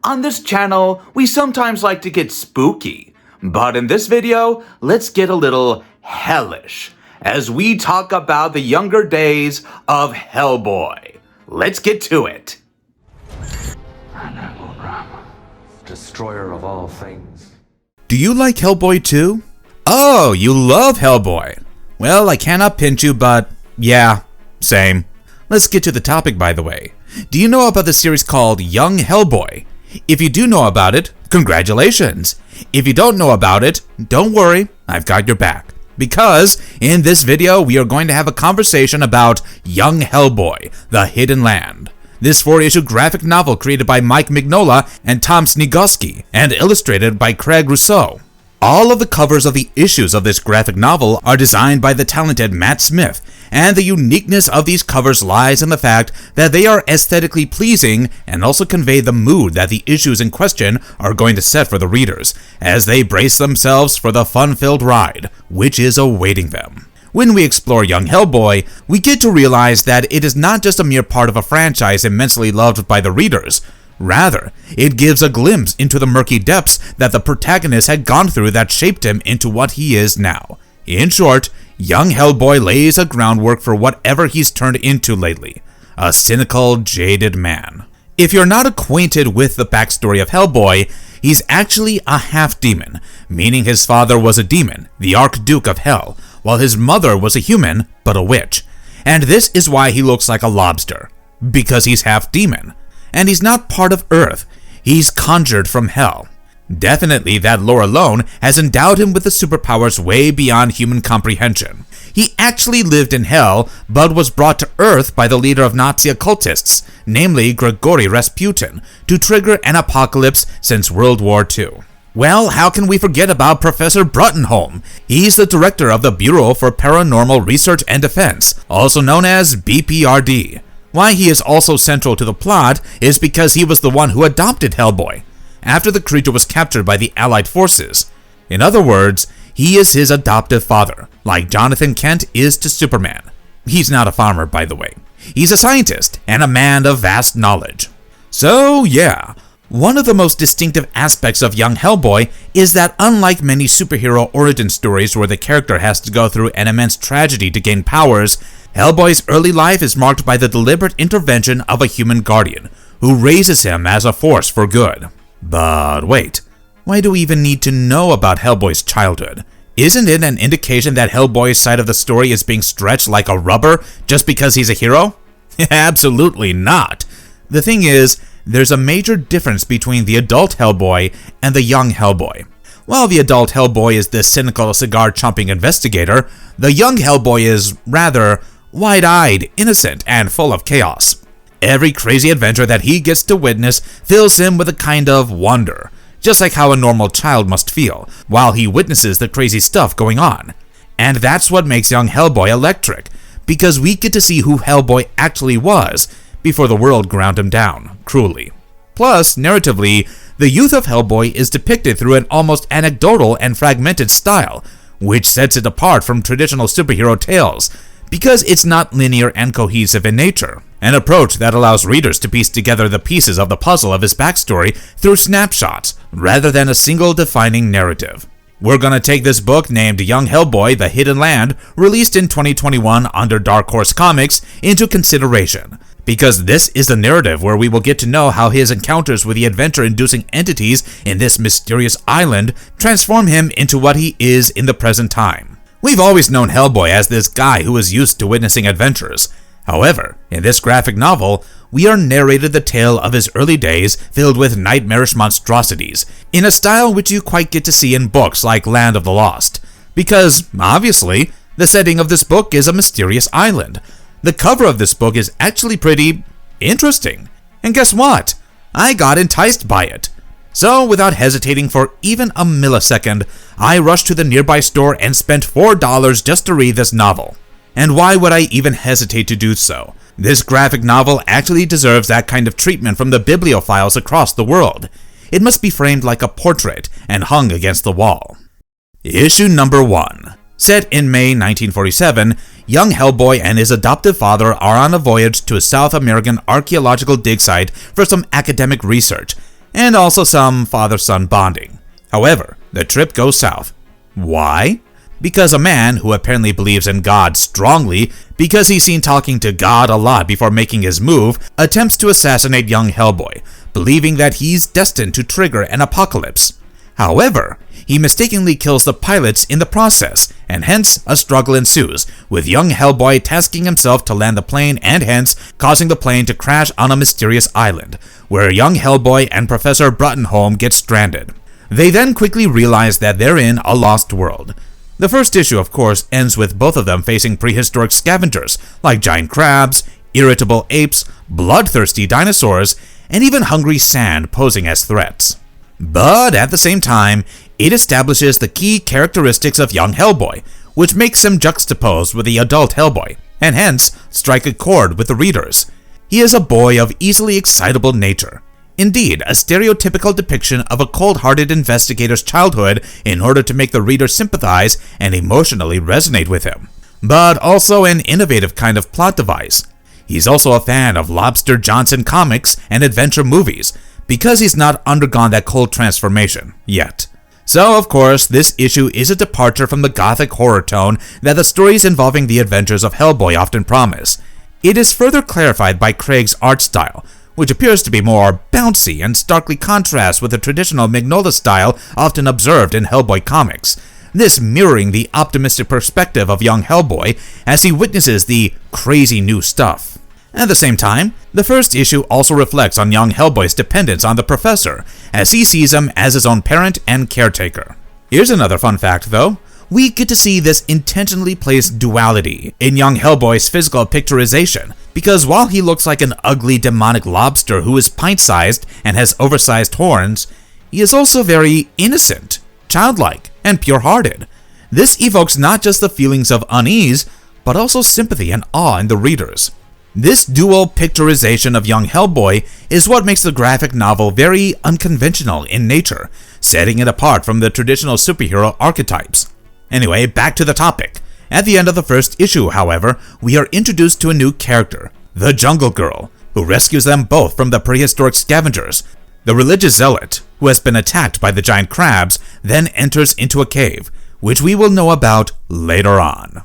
On this channel, we sometimes like to get spooky, but in this video, let's get a little hellish as we talk about the younger days of Hellboy. Let's get to it. Destroyer of all things. Do you like Hellboy too? Oh, you love Hellboy. Well, I cannot pinch you, but yeah, same. Let's get to the topic, by the way. Do you know about the series called Young Hellboy? If you do know about it, congratulations. If you don't know about it, don't worry, I've got your back. Because in this video, we are going to have a conversation about Young Hellboy, The Hidden Land. This 4-issue graphic novel created by Mignola and Tom Sniegoski and illustrated by Craig Rousseau. All of the covers of the issues of this graphic novel are designed by the talented Matt Smith, and the uniqueness of these covers lies in the fact that they are aesthetically pleasing and also convey the mood that the issues in question are going to set for the readers, as they brace themselves for the fun-filled ride, which is awaiting them. When we explore Young Hellboy, we get to realize that it is not just a mere part of a franchise immensely loved by the readers. Rather, it gives a glimpse into the murky depths that the protagonist had gone through that shaped him into what he is now. In short, Young Hellboy lays a groundwork for whatever he's turned into lately, a cynical, jaded man. If you're not acquainted with the backstory of Hellboy, he's actually a half-demon, meaning his father was a demon, the Archduke of Hell, while his mother was a human, but a witch. And this is why he looks like a lobster, because he's half-demon. And he's not part of Earth, he's conjured from Hell. Definitely that lore alone has endowed him with the superpowers way beyond human comprehension. He actually lived in Hell, but was brought to Earth by the leader of Nazi occultists, namely Grigory Rasputin, to trigger an apocalypse since World War II. Well, how can we forget about Professor Bruttenholm? He's the director of the Bureau for Paranormal Research and Defense, also known as BPRD. Why he is also central to the plot is because he was the one who adopted Hellboy, after the creature was captured by the Allied forces. In other words, he is his adoptive father, like Jonathan Kent is to Superman. He's not a farmer, by the way. He's a scientist and a man of vast knowledge. So yeah, one of the most distinctive aspects of Young Hellboy is that unlike many superhero origin stories where the character has to go through an immense tragedy to gain powers, Hellboy's early life is marked by the deliberate intervention of a human guardian, who raises him as a force for good. But wait, why do we even need to know about Hellboy's childhood? Isn't it an indication that Hellboy's side of the story is being stretched like a rubber just because he's a hero? Absolutely not. The thing is, there's a major difference between the adult Hellboy and the young Hellboy. While the adult Hellboy is the cynical cigar-chomping investigator, the young Hellboy is, rather, wide-eyed, innocent, and full of chaos. Every crazy adventure that he gets to witness fills him with a kind of wonder, just like how a normal child must feel while he witnesses the crazy stuff going on. And that's what makes Young Hellboy electric, because we get to see who Hellboy actually was before the world ground him down, cruelly. Plus, narratively, the youth of Hellboy is depicted through an almost anecdotal and fragmented style, which sets it apart from traditional superhero tales, because it's not linear and cohesive in nature, an approach that allows readers to piece together the pieces of the puzzle of his backstory through snapshots, rather than a single defining narrative. We're gonna take this book named Young Hellboy, The Hidden Land, released in 2021 under Dark Horse Comics, into consideration, because this is the narrative where we will get to know how his encounters with the adventure-inducing entities in this mysterious island transform him into what he is in the present time. We've always known Hellboy as this guy who is used to witnessing adventures. However, in this graphic novel, we are narrated the tale of his early days filled with nightmarish monstrosities, in a style which you quite get to see in books like Land of the Lost. Because, obviously, the setting of this book is a mysterious island. The cover of this book is actually pretty interesting. And guess what? I got enticed by it. So, without hesitating for even a millisecond, I rushed to the nearby store and spent $4 just to read this novel. And why would I even hesitate to do so? This graphic novel actually deserves that kind of treatment from the bibliophiles across the world. It must be framed like a portrait and hung against the wall. Issue number 1. Set in May 1947, young Hellboy and his adoptive father are on a voyage to a South American archaeological dig site for some academic research, and also some father-son bonding. However, the trip goes south. Why? Because a man who apparently believes in God strongly because he's seen talking to God a lot before making his move attempts to assassinate young Hellboy, believing that he's destined to trigger an apocalypse. However, he mistakenly kills the pilots in the process, and hence a struggle ensues, with young Hellboy tasking himself to land the plane and hence causing the plane to crash on a mysterious island, where young Hellboy and Professor Bruttenholm get stranded. They then quickly realize that they're in a lost world. The first issue, of course, ends with both of them facing prehistoric scavengers like giant crabs, irritable apes, bloodthirsty dinosaurs, and even hungry sand posing as threats. But at the same time, it establishes the key characteristics of young Hellboy, which makes him juxtaposed with the adult Hellboy, and hence strike a chord with the readers. He is a boy of easily excitable nature. Indeed, a stereotypical depiction of a cold-hearted investigator's childhood in order to make the reader sympathize and emotionally resonate with him. But also an innovative kind of plot device. He's also a fan of Lobster Johnson comics and adventure movies, because he's not undergone that cold transformation yet. So, of course, this issue is a departure from the gothic horror tone that the stories involving the adventures of Hellboy often promise. It is further clarified by Craig's art style, which appears to be more bouncy and starkly contrasts with the traditional Mignola style often observed in Hellboy comics, this mirroring the optimistic perspective of young Hellboy as he witnesses the crazy new stuff. At the same time, the first issue also reflects on young Hellboy's dependence on the Professor, as he sees him as his own parent and caretaker. Here's another fun fact though. We get to see this intentionally placed duality in young Hellboy's physical picturization, because while he looks like an ugly demonic lobster who is pint-sized and has oversized horns, he is also very innocent, childlike, and pure-hearted. This evokes not just the feelings of unease, but also sympathy and awe in the readers. This dual picturization of young Hellboy is what makes the graphic novel very unconventional in nature, setting it apart from the traditional superhero archetypes. Anyway, back to the topic. At the end of the first issue, however, we are introduced to a new character, the Jungle Girl, who rescues them both from the prehistoric scavengers. The religious zealot, who has been attacked by the giant crabs, then enters into a cave, which we will know about later on.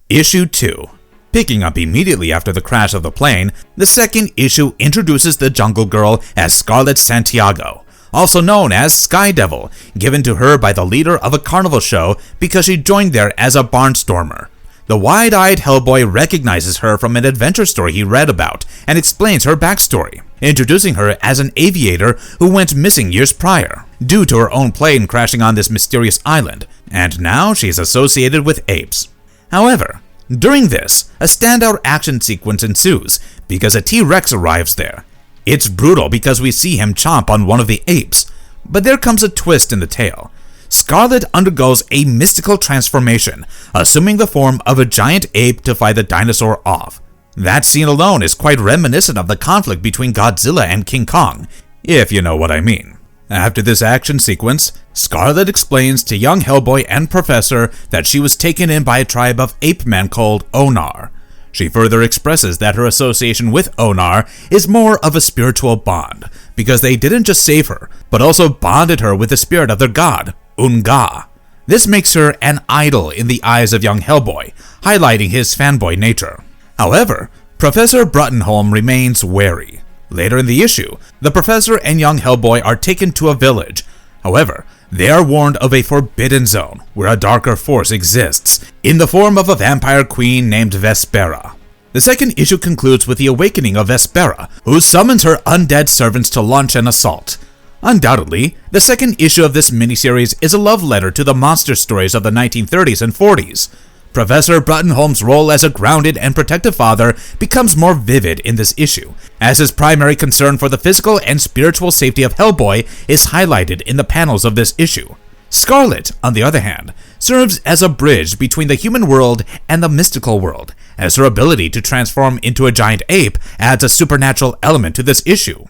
Issue 2. Picking up immediately after the crash of the plane, the second issue introduces the Jungle Girl as Scarlet Santiago, also known as Sky Devil, given to her by the leader of a carnival show because she joined there as a barnstormer. The wide-eyed Hellboy recognizes her from an adventure story he read about and explains her backstory, introducing her as an aviator who went missing years prior, due to her own plane crashing on this mysterious island, and now she's associated with apes. However, during this, a standout action sequence ensues because a T-Rex arrives there. It's brutal because we see him chomp on one of the apes, but there comes a twist in the tale. Scarlet undergoes a mystical transformation, assuming the form of a giant ape to fight the dinosaur off. That scene alone is quite reminiscent of the conflict between Godzilla and King Kong, if you know what I mean. After this action sequence, Scarlet explains to young Hellboy and Professor that she was taken in by a tribe of ape men called Onar. She further expresses that her association with Onar is more of a spiritual bond, because they didn't just save her, but also bonded her with the spirit of their god, Unga. This makes her an idol in the eyes of young Hellboy, highlighting his fanboy nature. However, Professor Bruttenholm remains wary. Later in the issue, the Professor and young Hellboy are taken to a village. However, they are warned of a forbidden zone where a darker force exists, in the form of a vampire queen named Vespera. The second issue concludes with the awakening of Vespera, who summons her undead servants to launch an assault. Undoubtedly, the second issue of this miniseries is a love letter to the monster stories of the 1930s and 40s. Professor Bruttenholm's role as a grounded and protective father becomes more vivid in this issue, as his primary concern for the physical and spiritual safety of Hellboy is highlighted in the panels of this issue. Scarlet, on the other hand, serves as a bridge between the human world and the mystical world, as her ability to transform into a giant ape adds a supernatural element to this issue.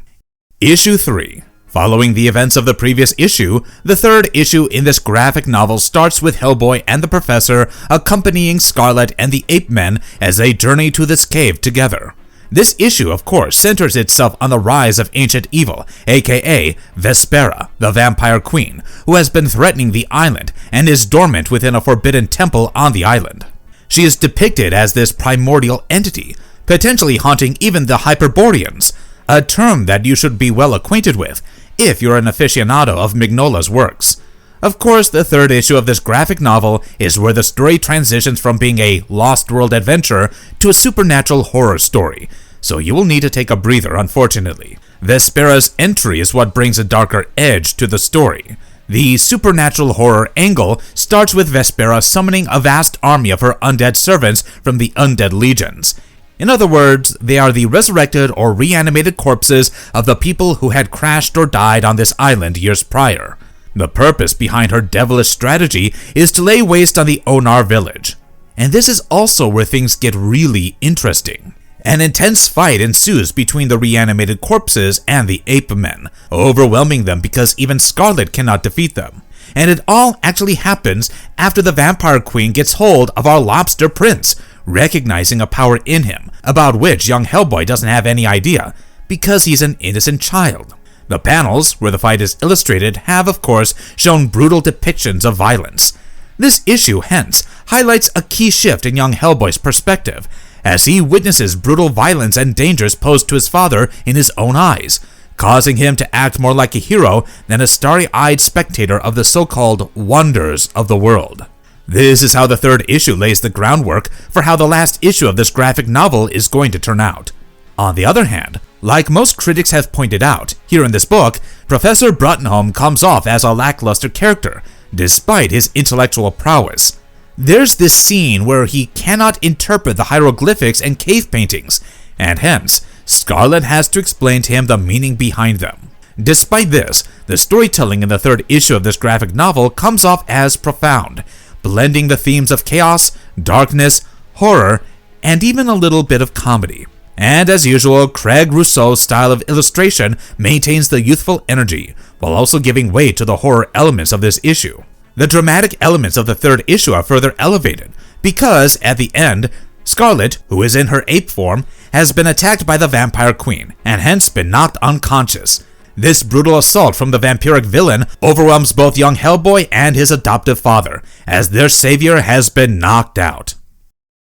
Issue 3. Following the events of the previous issue, the third issue in this graphic novel starts with Hellboy and the Professor accompanying Scarlet and the Ape Men as they journey to this cave together. This issue, of course, centers itself on the rise of ancient evil, aka Vespera, the vampire queen, who has been threatening the island and is dormant within a forbidden temple on the island. She is depicted as this primordial entity, potentially haunting even the Hyperboreans, a term that you should be well acquainted with if you're an aficionado of Mignola's works. Of course, the third issue of this graphic novel is where the story transitions from being a Lost World adventure to a supernatural horror story, so you will need to take a breather, unfortunately. Vespera's entry is what brings a darker edge to the story. The supernatural horror angle starts with Vespera summoning a vast army of her undead servants from the Undead Legions. In other words, they are the resurrected or reanimated corpses of the people who had crashed or died on this island years prior. The purpose behind her devilish strategy is to lay waste on the Onar village. And this is also where things get really interesting. An intense fight ensues between the reanimated corpses and the ape men, overwhelming them because even Scarlet cannot defeat them. And it all actually happens after the vampire queen gets hold of our lobster prince, recognizing a power in him, about which young Hellboy doesn't have any idea, because he's an innocent child. The panels, where the fight is illustrated, have of course shown brutal depictions of violence. This issue, hence, highlights a key shift in young Hellboy's perspective, as he witnesses brutal violence and dangers posed to his father in his own eyes, causing him to act more like a hero than a starry-eyed spectator of the so-called wonders of the world. This is how the third issue lays the groundwork for how the last issue of this graphic novel is going to turn out. On the other hand, like most critics have pointed out, here in this book, Professor Bruttenholm comes off as a lackluster character, despite his intellectual prowess. There's this scene where he cannot interpret the hieroglyphics and cave paintings, and hence, Scarlet has to explain to him the meaning behind them. Despite this, the storytelling in the third issue of this graphic novel comes off as profound, blending the themes of chaos, darkness, horror, and even a little bit of comedy. And as usual, Craig Rousseau's style of illustration maintains the youthful energy, while also giving way to the horror elements of this issue. The dramatic elements of the third issue are further elevated, because at the end, Scarlet, who is in her ape form, has been attacked by the vampire queen, and hence been knocked unconscious. This brutal assault from the vampiric villain overwhelms both young Hellboy and his adoptive father, as their savior has been knocked out.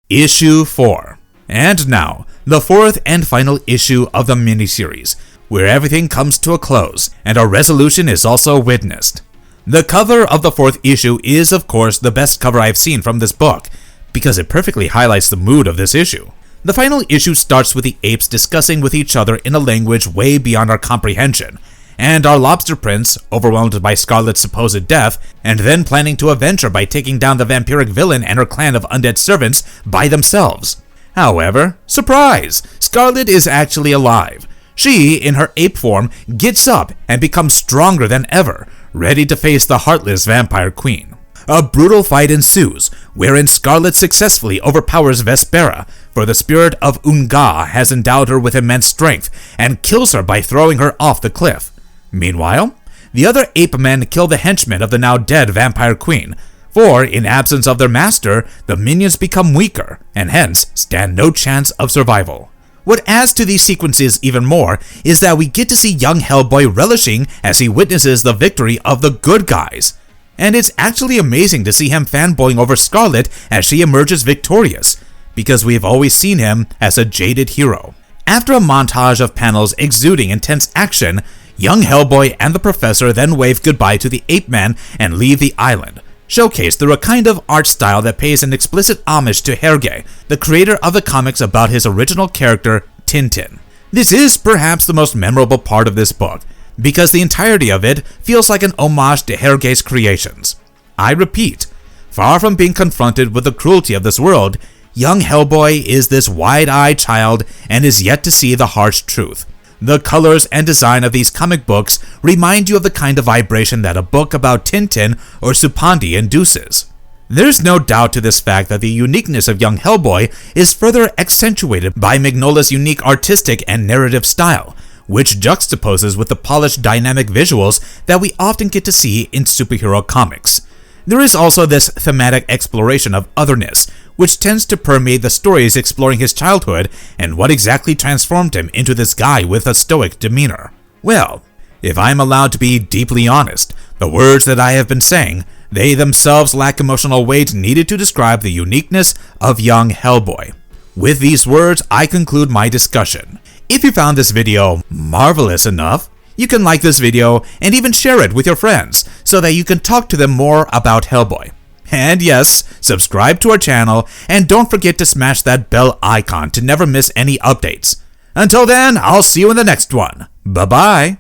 Issue 4. And now, the fourth and final issue of the miniseries, where everything comes to a close, and a resolution is also witnessed. The cover of the fourth issue is, of course, the best cover I've seen from this book, because it perfectly highlights the mood of this issue. The final issue starts with the apes discussing with each other in a language way beyond our comprehension, and our lobster prince, overwhelmed by Scarlet's supposed death, and then planning to avenge her by taking down the vampiric villain and her clan of undead servants by themselves. However, surprise! Scarlet is actually alive. She, in her ape form, gets up and becomes stronger than ever, ready to face the heartless vampire queen. A brutal fight ensues, wherein Scarlet successfully overpowers Vespera, for the spirit of Unga has endowed her with immense strength, and kills her by throwing her off the cliff. Meanwhile, the other ape men kill the henchmen of the now dead vampire queen, for in absence of their master, the minions become weaker, and hence stand no chance of survival. What adds to these sequences even more is that we get to see young Hellboy relishing as he witnesses the victory of the good guys. And it's actually amazing to see him fanboying over Scarlet as she emerges victorious, because we have always seen him as a jaded hero. After a montage of panels exuding intense action, young Hellboy and the Professor then wave goodbye to the ape man and leave the island, showcased through a kind of art style that pays an explicit homage to Hergé, the creator of the comics about his original character, Tintin. This is perhaps the most memorable part of this book, because the entirety of it feels like an homage to Hergé's creations. I repeat, far from being confronted with the cruelty of this world, young Hellboy is this wide-eyed child and is yet to see the harsh truth. The colors and design of these comic books remind you of the kind of vibration that a book about Tintin or Supandi induces. There's no doubt to this fact that the uniqueness of young Hellboy is further accentuated by Mignola's unique artistic and narrative style, which juxtaposes with the polished dynamic visuals that we often get to see in superhero comics. There is also this thematic exploration of otherness, which tends to permeate the stories exploring his childhood and what exactly transformed him into this guy with a stoic demeanor. Well, if I'm allowed to be deeply honest, the words that I have been saying, they themselves lack emotional weight needed to describe the uniqueness of Young Hellboy. With these words, I conclude my discussion. If you found this video marvelous enough, you can like this video and even share it with your friends so that you can talk to them more about Hellboy. And yes, subscribe to our channel and don't forget to smash that bell icon to never miss any updates. Until then, I'll see you in the next one. Bye-bye.